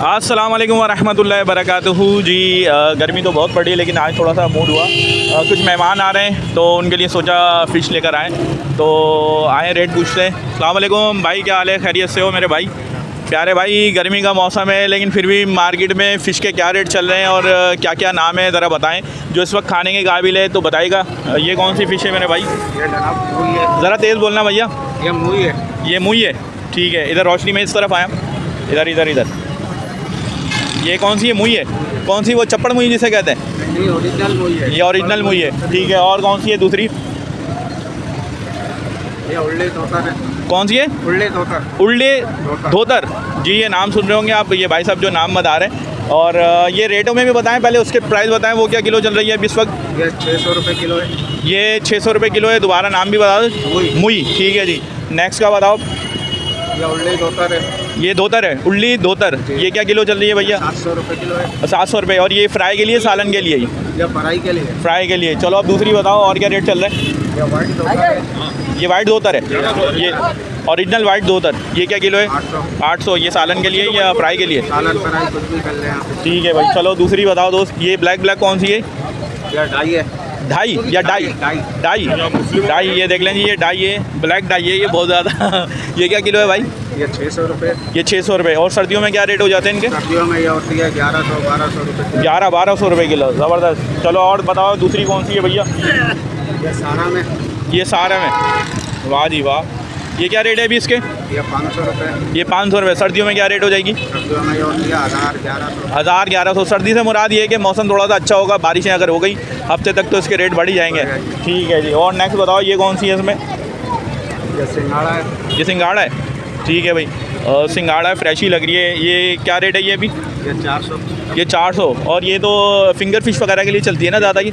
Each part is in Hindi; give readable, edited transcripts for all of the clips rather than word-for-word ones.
अस्सलाम वालेकुम वरहमतुल्लाहि वबरकातुहू जी। गर्मी तो बहुत पड़ी है लेकिन आज थोड़ा सा मूड हुआ। कुछ मेहमान आ रहे हैं तो उनके लिए सोचा फ़िश लेकर आएँ, तो आए रेट पूछते हैं। अस्सलाम वालेकुम भाई, क्या हाल है? खैरियत से हो मेरे भाई? प्यारे भाई, गर्मी का मौसम है लेकिन फिर भी मार्केट में फ़िश के क्या रेट चल रहे हैं और क्या क्या नाम है ज़रा बताएं, जो इस वक्त खाने के काबिल है तो बताइएगा। ये कौन सी फ़िश है मेरे भाई? ये जनाब मूई है। ज़रा तेज़ बोलना भैया। ये मूई है। ये मुई है, ठीक है। इधर रोशनी में इस तरफ आया, इधर इधर इधर। ये कौन सी है? मुई है। कौन सी? वो चप्पड़ मुई जिसे कहते हैं? ये ओरिजिनल मूई है। ये ओरिजिनल मुई है, ठीक है। और कौन सी है दूसरी? ये उल्ले धोतर है। कौन सी है? उल्ले धोतर। उल्ले धोतर जी। ये नाम सुन रहे होंगे आप, ये भाई साहब जो नाम बता रहे हैं। और ये रेटों में भी बताएं, पहले उसके प्राइस बताएं, वो क्या किलो चल रही है अभी इस वक्त? ये 600 रुपये किलो है। ये 600 रुपये किलो है। दोबारा नाम भी बता दो। मुई, ठीक है जी। नेक्स्ट का बताओ। ये उल्ले धोतर है। ये धोतर है, उल्ली धोतर। ये क्या किलो चल रही है भैया? 700 रुपये किलो है। 700 रुपये। और ये फ्राई के लिए, सालन के लिए? ये फ्राई के लिए। फ्राई के लिए। चलो अब दूसरी बताओ, और क्या रेट चल रहा है? ये वाइट धोतर है। ये वाइट धोतर है, ये ओरिजिनल वाइट धोतर। ये क्या किलो है? 800। 800। ये सालन के लिए या फ्राई के लिए? सालन फ्राई कुछ भी कर ले आप। ठीक है भाई। चलो दूसरी बताओ दोस्त। ये ब्लैक ब्लैक कौन सी है? ये ढाई है। ढाई या डाई? Die die. ये देख लें जी, ये डाई है, ब्लैक डाई है ये बहुत ज़्यादा। ये क्या किलो है भाई? ये 600 रुपये। ये 600 रुपये। और सर्दियों में क्या रेट हो जाते हैं इनके? सर्दियों में ये होती है 1100-1200 रुपये। 1100-1200 रुपये किलो, ज़बरदस्त। चलो और बताओ दूसरी कौन सी है भैया? ये सारा में। ये सारा में, वाह जी वाह। ये क्या रेट है अभी इसके? ये 500 रुपये। ये 500 रुपये। सर्दियों में क्या रेट हो जाएगी? सर्दियों में ये होती है 1000-1100। 1000-1100। सर्दी से मुराद ये है कि मौसम थोड़ा सा अच्छा होगा, बारिशें अगर हो गई हफ्ते तक तो इसके रेट बढ़ ही जाएंगे। ठीक है जी। और नेक्स्ट बताओ, ये कौन सी है इसमें? ये सिंघाड़ा है। ये सिंघाड़ा है, ठीक है भाई। सिंघाड़ा है, फ्रेश ही लग रही है। ये क्या रेट है ये अभी? ये 400। ये 400। और ये तो फिंगर फिश वगैरह के लिए चलती है ना ज़्यादा की?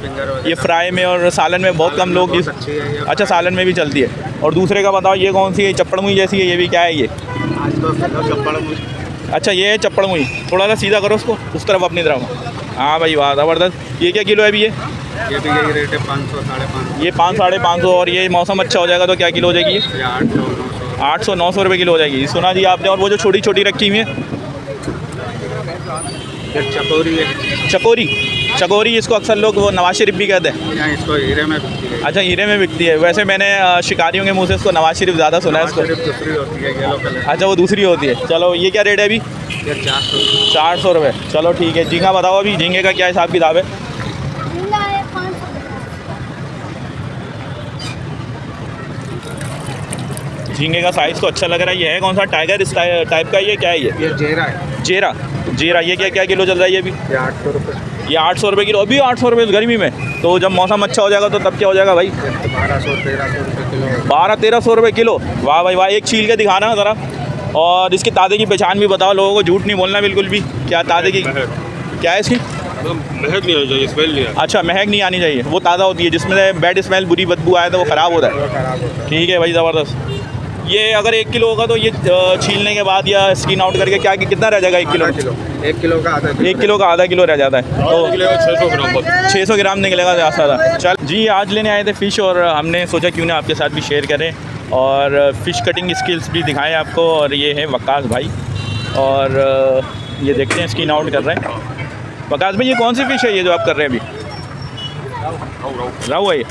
ये फ्राई में और सालन में बहुत कम लोग अच्छी है ये। अच्छा, सालन में भी चलती है। और दूसरे का बताओ, ये कौन सी है? चप्पड़ मुई जैसी है, ये भी क्या है ये? आज तो चप्पड़ मुई। अच्छा, ये है चप्पड़ मुई। थोड़ा सा सीधा करो उसको, उस तरफ अपनी तरफ। हाँ भाई वाह, ज़बरदस्त। ये क्या किलो है अभी ये? ये भी यही रेट है 500-550। ये 500-550। और ये मौसम अच्छा हो जाएगा तो क्या किलो हो जाएगी ये? ये 800-900। 800-900 रुपये किलो हो जाएगी, सुना जी आपने। और वो जो छोटी छोटी रखी हुई है? ये चकोरी है। चकोरी। चकोरी, इसको अक्सर लोग वो नवाज शरीफ भी कहते हैं। यहाँ इसको हीरे में बिकती है। अच्छा, हीरे में बिकती है। वैसे मैंने शिकारियों के मुंह से इसको नवाज शरीफ ज़्यादा सुना है इसको। सिर्फ दूसरी होती है येलो कलर। अच्छा, वो दूसरी होती है। चलो, ये क्या रेट है अभी? ये 400। 400 रुपये। चलो ठीक है। झींगा बताओ अभी, झींगे का क्या हिसाब किताब है? झींगे का साइज़ तो अच्छा लग रहा है। ये है कौन सा? टाइगर इस टाइप का? ये क्या है ये जेरा है। जेरा। जेरा। ये क्या क्या किलो चल रहा है ये अभी? ये 800 रुपये। ये 800 रुपये किलो। अभी 800 रुपये गर्मी में? तो जब मौसम अच्छा हो जाएगा तो तब क्या हो जाएगा भाई? 1200-1300 रुपये किलो। 1200-1300 रुपये किलो। वाह भाई वाह। एक छील के दिखाना ज़रा। और इसके ताज़े की पहचान भी बताओ लोगों को, झूठ नहीं बोलना बिल्कुल भी। क्या ताज़े की क्या है इसकी? महक नहीं आनी चाहिए, स्मेल नहीं है। अच्छा, महक नहीं आनी चाहिए। वो ताज़ा होती है, जिसमें बैड स्मेल, बुरी बदबू आए तो वो ख़राब होता है। खराब होता है। ठीक है भाई, ज़बरदस्त। ये अगर 1 किलो होगा तो ये छीलने के बाद या स्किन आउट करके क्या कितना रह जाएगा 1 किलो? 1 किलो का आधा किलो। 1 किलो का आधा किलो रह जाता है तो 600 ग्राम बस। 600 ग्राम निकलेगा ज़्यादा। चल जी, आज लेने आए थे फ़िश और हमने सोचा क्यों ना आपके साथ भी शेयर करें और फ़िश कटिंग स्किल्स भी दिखाएं आपको। और ये है वकास भाई, और ये देखते हैं स्किन आउट कर रहे हैं। वकास भाई, ये कौन सी फ़िश है ये जो आप कर रहे हैं अभी? रहू है ये।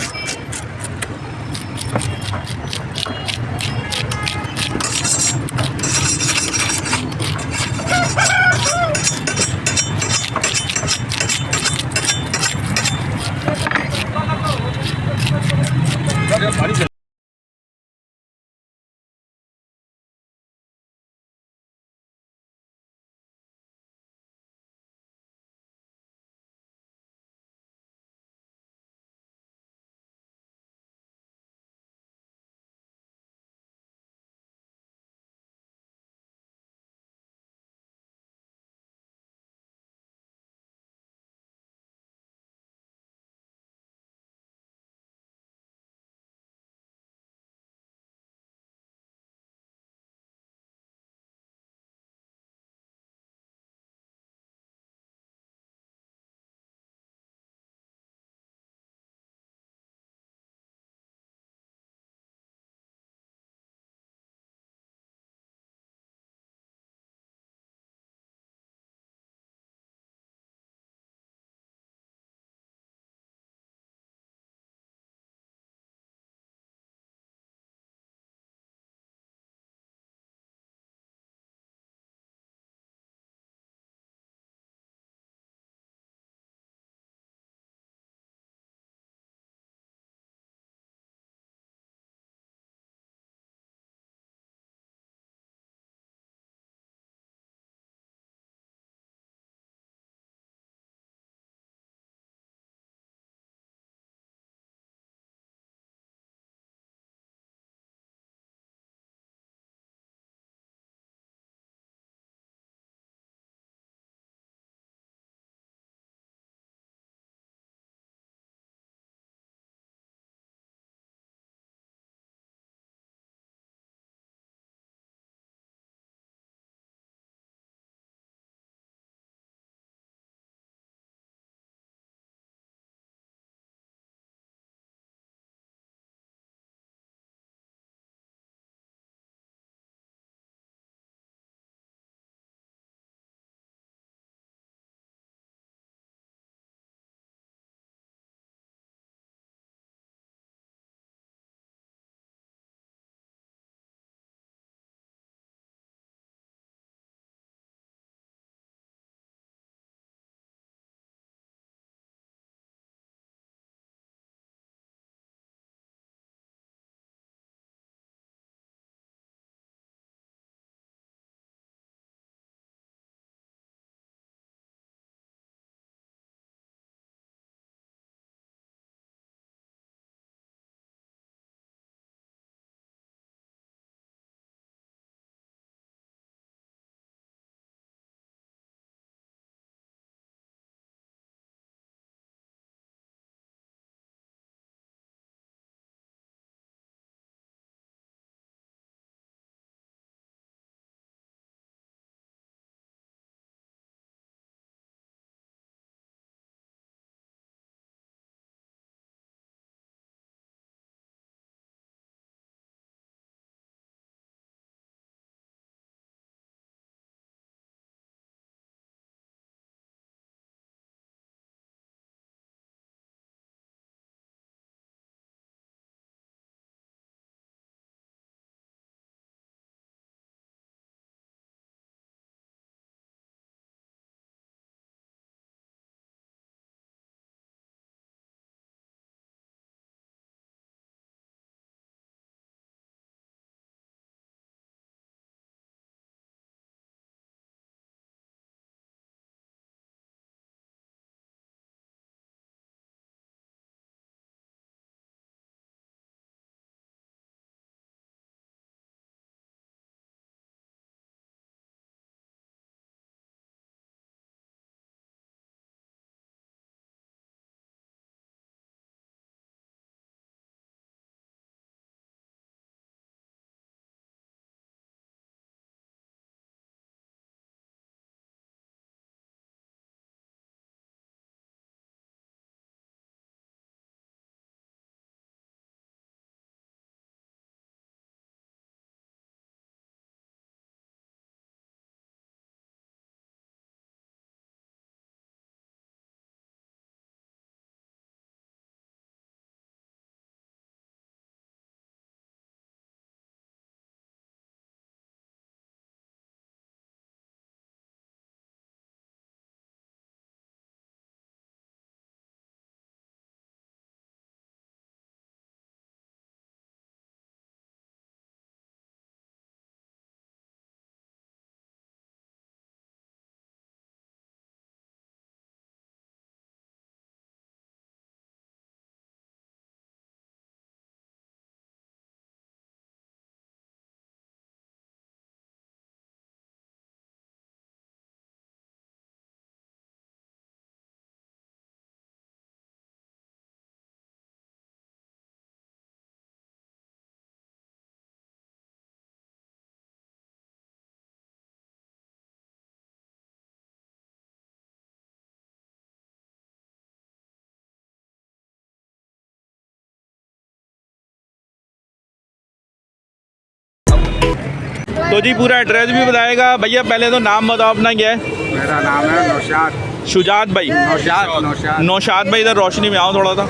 तो जी पूरा एड्रेस भी बताएगा भैया। पहले तो नाम बताओ अपना, क्या है? मेरा नाम है नौशाद। शुजात भाई। नौशाद। नौशाद भाई, इधर रोशनी में आओ थोड़ा सा,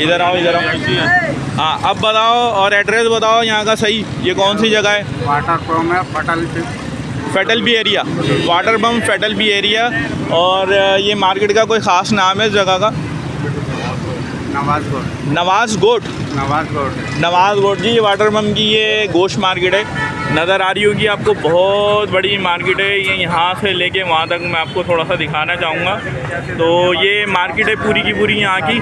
इधर आओ इधर आओ। हाँ अब बताओ, और एड्रेस बताओ यहाँ का सही, ये कौन सी जगह है? वाटर पम्प है fatal b area, water pump fatal b area. और ये मार्केट का कोई ख़ास नाम है इस जगह का? नवाज गोट। नवाज गोट। नवाज गोट। नवाज गोट जी, ये वाटर पम्प की ये गोश्त मार्केट है, नज़र आ रही होगी आपको। बहुत बड़ी मार्केट है ये, यहाँ से लेके वहाँ तक मैं आपको थोड़ा सा दिखाना चाहूँगा। तो ये मार्केट है पूरी की पूरी यहाँ की।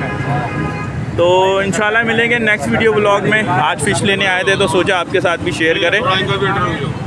तो इंशाल्लाह मिलेंगे नेक्स्ट वीडियो ब्लॉग में। आज फ़िश लेने आए थे तो सोचा आपके साथ भी शेयर करें।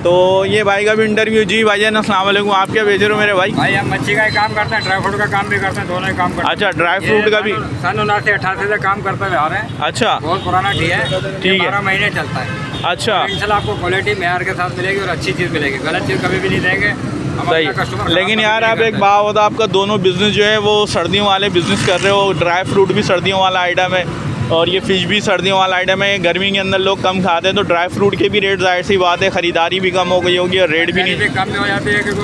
तो ये भाई का भी इंटरव्यू। जी भाईजान अस्सलाम वालेकुम, आप क्या बेच रहे हो मेरे भाई? भाई हम मच्छी का ही काम करते हैं, ड्राई फ्रूट का काम भी करते हैं, दोनों ही काम करते हैं। अच्छा, ड्राई फ्रूट का भी? सन 1988 से काम करते हुए आ रहे हैं। अच्छा, बहुत पुराना टी है, ठीक है। 12 महीने चलता है। अच्छा इंशाल्लाह आपको क्वालिटी मेयार के साथ मिलेगी और अच्छी चीज़ मिलेगी, गलत चीज़ कभी भी नहीं देंगे हम अपना सही। कस्टमर। लेकिन यार आप एक बात होता, आपका दोनों बिज़नेस जो है वो सर्दियों वाले बिज़नेस कर रहे हो। ड्राई फ्रूट भी सर्दियों वाला आइटम है और ये फ़िश भी सर्दियों वाला आइटम है। गर्मी के अंदर लोग कम खाते हैं तो ड्राई फ्रूट के भी रेट जाहिर सी बात है, ख़रीदारी भी कम हो गई होगी और रेट भी नहीं। भी कम हो जाती है क्योंकि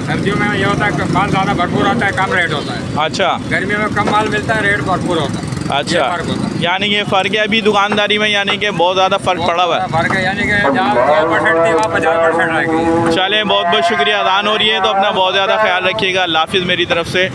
सर्दियों में ये होता है माल ज़्यादा भरपूर आता है, कम रेट होता है। अच्छा, गर्मियों में कम माल मिलता है, रेट भरपूर होता है। अच्छा, ये फ़र्क होता है। यानी ये फ़र्क है अभी दुकानदारी में, यानी कि बहुत ज़्यादा फ़र्क पड़ा हुआ है। फर्क है, यानी कि जहाँ 100% थी वहाँ 50% रहेगी। चलें, बहुत बहुत शुक्रिया। अज़ान हो रही है तो अपना बहुत ज़्यादा ख्याल रखिएगा। अल्लाह हाफ़िज़ मेरी तरफ से।